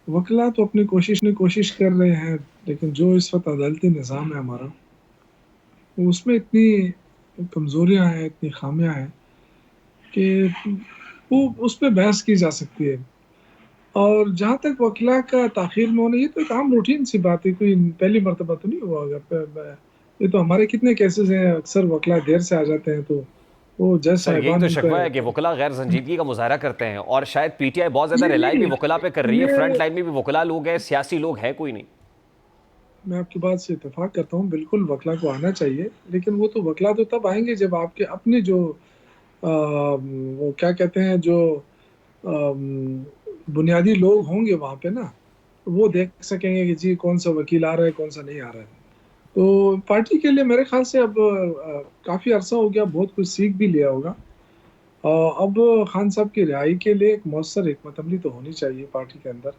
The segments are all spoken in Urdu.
وکلا تو اپنی کوشش کر رہے ہیں، لیکن جو اس وقت عدالتی نظام ہے ہمارا، اس میں اتنی کمزوریاں ہیں، اتنی خامیاں ہیں کہ وہ اس پہ بحث کی جا سکتی ہے۔ اور جہاں تک وکلا کا تاخیر میں ہونا، یہ تو ایک عام روٹین سی بات ہے، کوئی پہلی مرتبہ تو نہیں ہوا ہوگا۔ یہ تو ہمارے کتنے کیسز ہیں، اکثر وکلا دیر سے آ جاتے ہیں تو وہ جج سر یہی صاحبان تو ان پہ۔ شکوہ ہے کہ وکلا غیر سنجیدگی کا مظاہرہ کرتے ہیں، اور شاید پی ٹی آئی بہت زیادہ یہ ریلائی بھی نہیں، وکلا پہ کر رہی ہے، فرنٹ یہ لائن میں بھی وکلا لوگ ہیں، سیاسی لوگ ہیں کوئی نہیں۔ میں آپ کی بات سے اتفاق کرتا ہوں، بالکل وکلا کو آنا چاہیے، لیکن وہ تو وکلا تو تب آئیں گے جب آپ کے اپنے جو وہ کیا کہتے ہیں، جو بنیادی لوگ ہوں گے وہاں پہ نا، وہ دیکھ سکیں گے کہ جی کون سا وکیل آ رہا ہے، کون سا نہیں آ رہا ہے۔ تو پارٹی کے لیے میرے خیال سے اب کافی عرصہ ہو گیا، بہت کچھ سیکھ بھی لیا ہوگا۔ اب خان صاحب کی رہائی کے لیے ایک مؤثر حکمت عملی تو ہونی چاہیے پارٹی کے اندر۔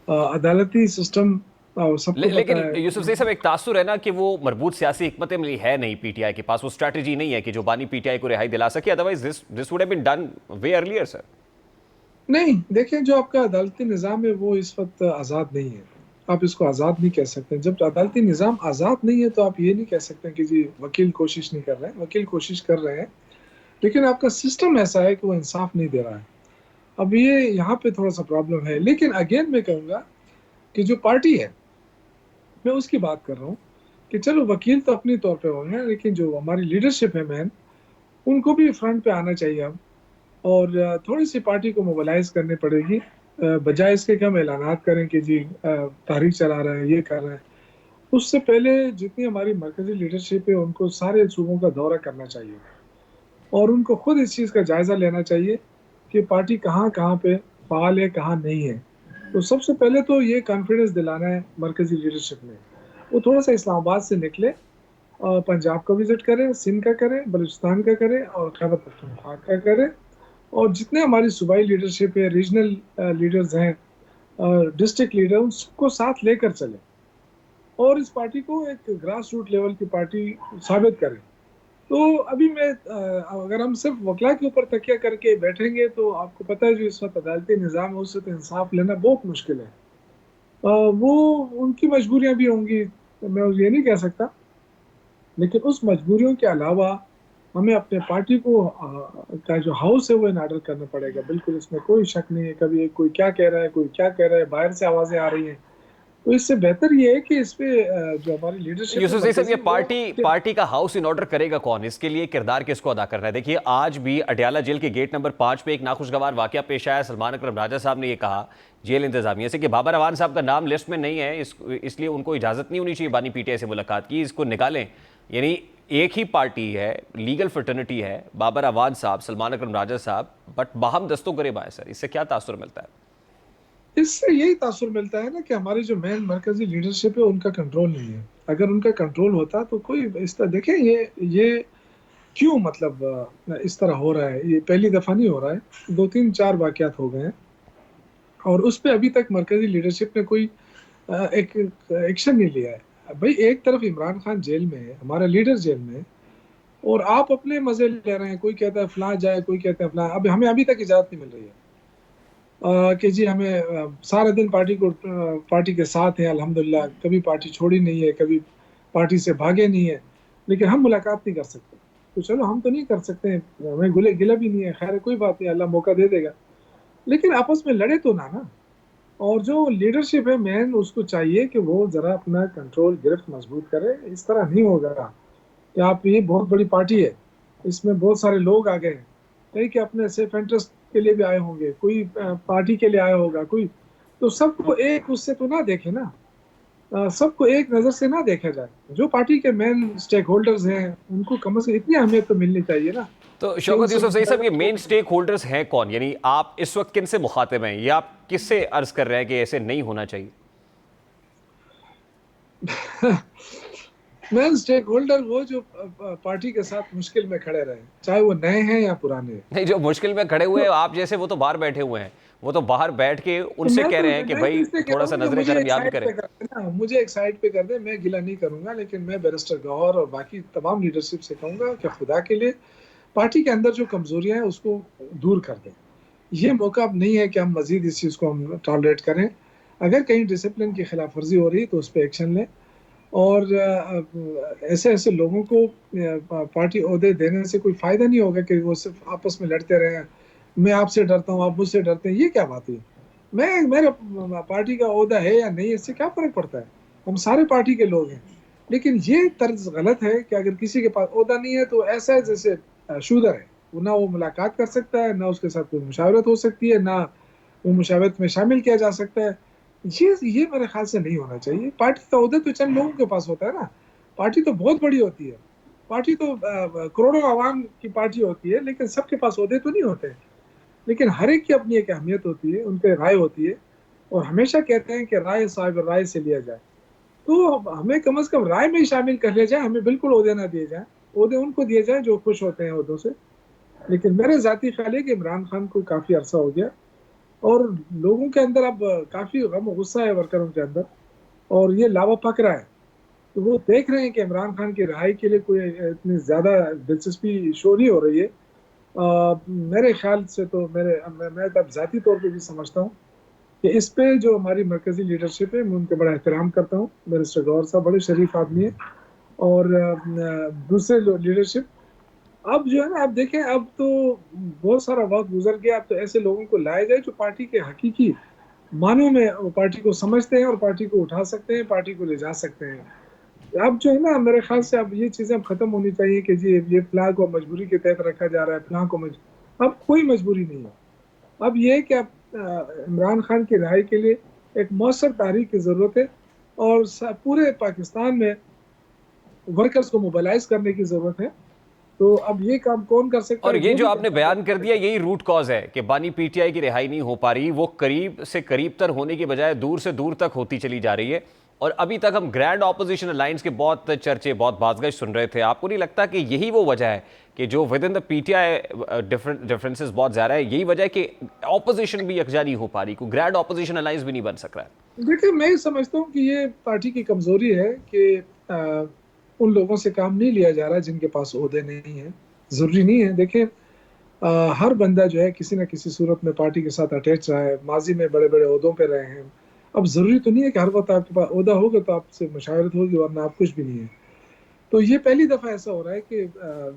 عدالتی سسٹم سب کو پتہ لیکن ہے۔ یوسف زئی صاحب ایک تاثر ہے نا کہ وہ مربوط سیاسی حکمت عملی ہے نہیں پی ٹی آئی کے پاس، وہ اسٹریٹجی نہیں ہے کہ جو بانی پی ٹی آئی کو رہائی دلا سکے، otherwise this would have been done way earlier sir. نہیں، دیکھیں جو آپ کا عدالتی نظام ہے وہ اس وقت آزاد نہیں ہے، آپ اس کو آزاد نہیں کہہ سکتے۔ جب عدالتی نظام آزاد نہیں ہے تو آپ یہ نہیں کہہ سکتے کہ جی وکیل کوشش نہیں کر رہے ہیں، وکیل کوشش کر رہے ہیں، لیکن آپ کا سسٹم ایسا ہے کہ وہ انصاف نہیں دے رہا ہے۔ اب یہ یہاں پہ تھوڑا سا پرابلم ہے، لیکن اگین میں کہوں گا کہ جو پارٹی ہے، میں اس کی بات کر رہا ہوں کہ چلو وکیل تو اپنی طور پہ ہوں گے، لیکن جو ہماری لیڈرشپ ہے مین، ان کو بھی فرنٹ پہ آنا چاہیے اب، اور تھوڑی سی پارٹی کو موبلائز کرنی پڑے گی، بجائے اس کے کہ ہم اعلانات کریں کہ جی تحریک چلا رہے ہیں، یہ کر رہے ہیں۔ اس سے پہلے جتنی ہماری مرکزی لیڈرشپ ہے ان کو سارے صوبوں کا دورہ کرنا چاہیے، اور ان کو خود اس چیز کا جائزہ لینا چاہیے کہ پارٹی کہاں کہاں پہ فعال ہے، کہاں نہیں ہے۔ تو سب سے پہلے تو یہ کانفیڈنس دلانا ہے مرکزی لیڈرشپ میں، وہ تھوڑا سا اسلام آباد سے نکلے، پنجاب کا وزٹ کرے، سندھ کا کرے، بلوچستان کا کرے، اور خیبر پختونخوا کا کرے، اور جتنے ہماری صوبائی لیڈرشپ ہے، ریجنل لیڈرز ہیں، ڈسٹرکٹ لیڈر، ان سب کو ساتھ لے کر چلے، اور اس پارٹی کو ایک گراس روٹ لیول کی پارٹی ثابت کرے۔ تو ابھی میں اگر ہم صرف وکلا کے اوپر تکیہ کر کے بیٹھیں گے تو آپ کو پتہ ہے جو اس وقت عدالتی نظام ہے اس سے تو انصاف لینا بہت مشکل ہے۔ وہ ان کی مجبوریاں بھی ہوں گی، میں یہ نہیں کہہ سکتا، لیکن اس مجبوریوں کے علاوہ ہمیں اپنے پارٹی کو کا جو ہاؤس ہے وہ ان آرڈر کرنا پڑے گا، بالکل اس میں کوئی شک نہیں ہے۔ کبھی کوئی کیا کہہ رہا ہے، کوئی کیا کہہ رہا ہے، باہر سے آوازیں آ رہی ہیں، تو اس سے بہتر یہ ہے کہ اس پہ جو ہماری لیڈرشپ ہے یوسف زئی صاحب یہ مرکزی، وہ پارٹی کا ہاؤس ان آرڈر کرے گا کون؟ اس کے لیے کردار کس کو ادا کرنا ہے؟ دیکھیے آج بھی اڈیالہ جیل کے گیٹ نمبر 5 پہ ایک ناخوشگوار واقعہ پیش آیا، سلمان اکرم راجہ صاحب نے یہ کہا جیل انتظامیہ سے کہ بابر اعوان صاحب کا نام لسٹ میں نہیں ہے، اس لیے ان کو اجازت نہیں ہونی چاہیے بانی پی ٹی آئی سے ملاقات کی، اس کو نکالیں۔ یعنی ایک ہی پارٹی ہے، لیگل فرٹرنٹی ہے، بابر اعوان صاحب، سلمان اکرم راجہ صاحب، بٹ باہم دستوں گریباں ہے سر، اس سے کیا تاثر ملتا ہے؟ اس سے یہی تاثر ملتا ہے نا کہ ہماری جو مین مرکزی لیڈرشپ ہے ان کا کنٹرول نہیں ہے۔ اگر ان کا کنٹرول ہوتا تو کوئی اس طرح، دیکھیں یہ کیوں مطلب اس طرح ہو رہا ہے، یہ پہلی دفعہ نہیں ہو رہا ہے، 2 3 4 واقعات ہو گئے ہیں، اور اس پہ ابھی تک مرکزی لیڈرشپ نے کوئی ایک ایکشن نہیں لیا ہے۔ بھائی ایک طرف عمران خان جیل میں ہے، ہمارا لیڈر جیل میں ہے، اور آپ اپنے مزے لے رہے ہیں، کوئی کہتا ہے فلاں جائے، کوئی کہتا ہے فلاں، اب ہمیں ابھی تک اجازت نہیں مل رہی ہے کہ جی ہمیں سارا دن پارٹی کے ساتھ ہیں الحمدللہ، کبھی پارٹی چھوڑی نہیں ہے، کبھی پارٹی سے بھاگے نہیں ہے، لیکن ہم ملاقات نہیں کر سکتے۔ تو چلو ہم تو نہیں کر سکتے، ہمیں گلہ بھی نہیں ہے، خیر کوئی بات نہیں، اللہ موقع دے دے گا، لیکن آپس میں لڑے تو نہ نا۔ اور جو لیڈرشپ ہے مین، اس کو چاہیے کہ وہ ذرا اپنا کنٹرول گرفت مضبوط کرے۔ اس طرح نہیں ہوگا کہ آپ، یہ بہت بڑی پارٹی ہے، اس میں بہت سارے لوگ آ گئے ہیں، کئی کہ اپنے سیلف انٹرسٹ کے لیے بھی آئے ہوں گے، کوئی پارٹی کے لیے آیا ہوگا، کوئی، تو سب کو ایک اس سے تو نہ دیکھے نا، سب کو ایک نظر سے نہ دیکھا جائے۔ جو پارٹی کے مین سٹیک ہولڈرز ہیں ان کو کم از کم اتنی اہمیت تو ملنی چاہیے نا تو کہ ان شوکت سے یوسف زئی صاحب یہ مین مطالبہ۔ سٹیک ہولڈرز ہیں کون؟ یعنی آپ اس وقت کن سے مخاطب ہیں، یا آپ کس سے عرض کر رہے ہیں کہ ایسے نہیں ہونا چاہیے؟ مین سٹیک ہولڈر وہ جو پارٹی کے ساتھ مشکل میں کھڑے رہے، چاہے وہ نئے ہیں یا پرانے ہیں۔ نہیں، جو مشکل میں کھڑے ہوئے تو ہیں آپ جیسے، وہ تو باہر بیٹھے ہوئے ہیں، وہ تو باہر بیٹھ کے ان تو سے میں کہہ تو رہے ہیں کہ میں تو بھائی اس سے کہہ رہا تھوڑا سا ہوں کہ نظر مجھے کرم ایک یہاں بھی سائڈ کریں۔ پہ کر دینا، مجھے ایک سائڈ پہ کر دیں، میں گلہ نہیں کروں گا، لیکن میں بیرسٹر گوہر اور باقی تمام لیڈرشپ سے کہوں گا کہ خدا کے لیے پارٹی کے اندر جو کمزوریاں ہیں اس کو دور کر دیں۔ یہ موقع اب نہیں ہے کہ ہم مزید اس چیز کو ہم ٹالریٹ کریں۔ اگر کہیں ڈسپلن کی خلاف ورزی ہو رہی ہے تو اس پہ ایکشن لیں، اور ایسے ایسے لوگوں کو پارٹی عہدے دینے سے کوئی فائدہ نہیں ہوگا کہ وہ صرف آپس میں لڑتے رہیں، میں آپ سے ڈرتا ہوں، آپ مجھ سے ڈرتے ہیں، یہ کیا بات ہے؟ میرا پارٹی کا عہدہ ہے یا نہیں، اس سے کیا فرق پڑتا ہے؟ ہم سارے پارٹی کے لوگ ہیں. لیکن یہ طرز غلط ہے کہ اگر کسی کے پاس عہدہ نہیں ہے تو ایسا ہے جیسے شودر ہے، نہ وہ ملاقات کر سکتا ہے، نہ اس کے ساتھ کوئی مشاورت ہو سکتی ہے، نہ وہ مشاورت میں شامل کیا جا سکتا ہے. یہ میرے خیال سے نہیں ہونا چاہیے. پارٹی کا عہدہ تو چند لوگوں کے پاس ہوتا ہے نا، پارٹی تو بہت بڑی ہوتی ہے، پارٹی تو کروڑوں عوام کی پارٹی ہوتی ہے، لیکن سب کے پاس عہدے تو نہیں ہوتے. لیکن ہر ایک کی اپنی ایک اہمیت ہوتی ہے، ان پہ رائے ہوتی ہے، اور ہمیشہ کہتے ہیں کہ رائے صاحب رائے سے لیا جائے. تو ہمیں کم از کم رائے میں ہی شامل کر لیا جائے، ہمیں بالکل عہدے نہ دیے جائیں. عہدے ان کو دیے جائیں جو خوش ہوتے ہیں عہدوں سے. لیکن میرے ذاتی خیال ہے کہ عمران خان کو کافی عرصہ ہو گیا، اور لوگوں کے اندر اب کافی غم و غصہ ہے ورکروں کے اندر، اور یہ لاوا پک رہا ہے. تو وہ دیکھ رہے ہیں کہ عمران خان کی رہائی کے لیے کوئی اتنی زیادہ دلچسپی شو نہیں ہو رہی ہے. میرے خیال سے تو میں اب ذاتی طور پہ بھی سمجھتا ہوں کہ اس پہ جو ہماری مرکزی لیڈرشپ ہے، میں ان کا بڑا احترام کرتا ہوں. بیرسٹر گور صاحب بڑے شریف آدمی ہیں، اور دوسرے جو لیڈرشپ اب جو ہے نا، اب دیکھیں اب تو بہت سارا وقت گزر گیا. اب تو ایسے لوگوں کو لایا جائے جو پارٹی کے حقیقی معنوں میں پارٹی کو سمجھتے ہیں اور پارٹی کو اٹھا سکتے ہیں، پارٹی کو لے جا سکتے ہیں. اب جو ہے نا، میرے خیال سے اب یہ چیزیں ختم ہونی چاہیے کہ جی یہ فلاں کو مجبوری کے تحت رکھا جا رہا ہے، فلاں کو اب کوئی مجبوری نہیں ہے. اب یہ ہے کہ اب عمران خان کی رہائی کے لیے ایک مؤثر تحریک کی ضرورت ہے، اور پورے پاکستان میں ورکرز کو موبلائز کرنے کی ضرورت ہے. تو اب یہ کام کون کر سکتا اور ہے؟ یہ جو بھی آپ نے بیان کر دیا، یہی روٹ کاز ہے کہ بانی پی ٹی آئی کی رہائی نہیں ہو پا رہی، وہ قریب سے قریب تر ہونے کی بجائے دور سے دور تک ہوتی چلی جا رہی ہے. اور ابھی تک ہم گرینڈ اپوزیشن الائنس کے بہت چرچے، بہت بازگشت سن رہے تھے. آپ کو نہیں لگتا کہ یہی وہ وجہ ہے کہ جو with in the P T I differences بہت زیادہ ہے، یہی وجہ ہے کہ اپوزیشن بھی یکجا نہیں ہو پا رہی، کوئی گرینڈ اپوزیشن الائنس بھی نہیں بن سک رہا ہے؟ دیکھیں، میں یہ سمجھتا ہوں کہ یہ پارٹی کی کمزوری ہے کہ ان لوگوں سے کام نہیں لیا جا رہا جن کے پاس عہدے نہیں ہیں. ضروری نہیں ہے. دیکھیں، ہر بندہ جو ہے کسی نہ کسی صورت میں پارٹی کے ساتھ اٹیچ رہا ہے، ماضی میں بڑے بڑے عہدوں پہ رہے ہیں. اب ضروری تو نہیں ہے کہ ہر وقت آپ کے پاس عہدہ ہوگا تو آپ سے مشاورت ہوگی، ورنہ آپ کچھ بھی نہیں ہے. تو یہ پہلی دفعہ ایسا ہو رہا ہے کہ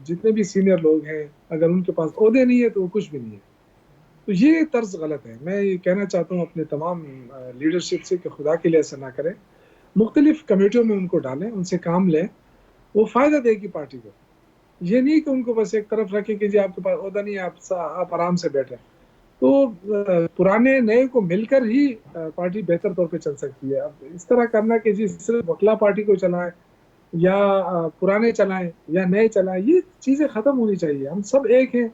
جتنے بھی سینئر لوگ ہیں، اگر ان کے پاس عہدے نہیں ہے تو وہ کچھ بھی نہیں ہے. تو یہ طرز غلط ہے. میں یہ کہنا چاہتا ہوں اپنے تمام لیڈرشپ سے کہ خدا کے لیے ایسا نہ کریں. مختلف کمیٹیوں میں ان کو ڈالیں، ان سے کام لیں، وہ فائدہ دے گی پارٹی کو. یہ نہیں کہ ان کو بس ایک طرف رکھیں کہ جی آپ کے پاس عہدہ نہیں ہے، آپ آرام سے بیٹھیں. تو پرانے نئے کو مل کر ہی پارٹی بہتر طور پہ چل سکتی ہے. اب اس طرح کرنا کہ جی صرف وکلا پارٹی کو چلائیں، یا پرانے چلائیں یا نئے چلائیں، یہ چیزیں ختم ہونی چاہیے. ہم سب ایک ہیں،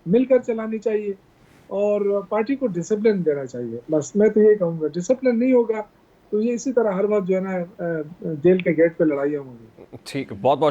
مل کر چلانی چاہیے، اور پارٹی کو ڈسپلن دینا چاہیے. بس میں تو یہ کہوں گا، ڈسپلن نہیں ہوگا تو یہ اسی طرح ہر وقت جو ہے نا جیل کے گیٹ پہ لڑائیاں ہوں گی. ٹھیک، بہت بہت